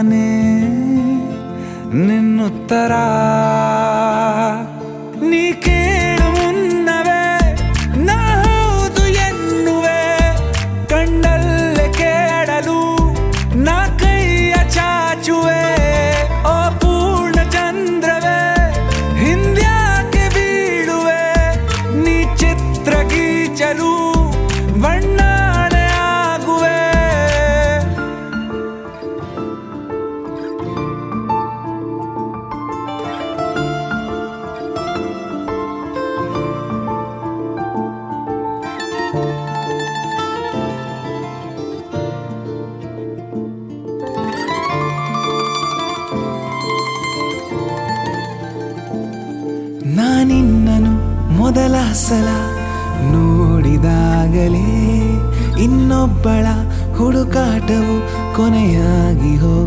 ನಾನೇ ನಿನ್ನುತ್ತರ ನೀ ಕೇಳು ಮುನ್ನವೇ ನಾ ಹೌದು ಎನ್ನುವೆ ಕಣ್ಣಲ್ಲೇ ಕೇಳಲು ನಾ ಕೈಯ ಚಾಚುವೆ ಓ ಪೂರ್ಣ ಚಂದ್ರವೇ ಹಿಂದ್ಯಾಕೆ ಬೀಳುವೆ ನೀ ಚಿತ್ರ ಗೀಚಲು ಬಣ್ಣಾಣೆ ಆಗುವೆ ನಾನಿನ್ನನು ಮೊದಲ ಸಲ ನೋಡಿದಾಗಲೇ ಇನ್ನೊಬ್ಬಳ ಹುಡುಕಾಟವು ಕೊನೆಯಾಗಿ ಹೋಗಿ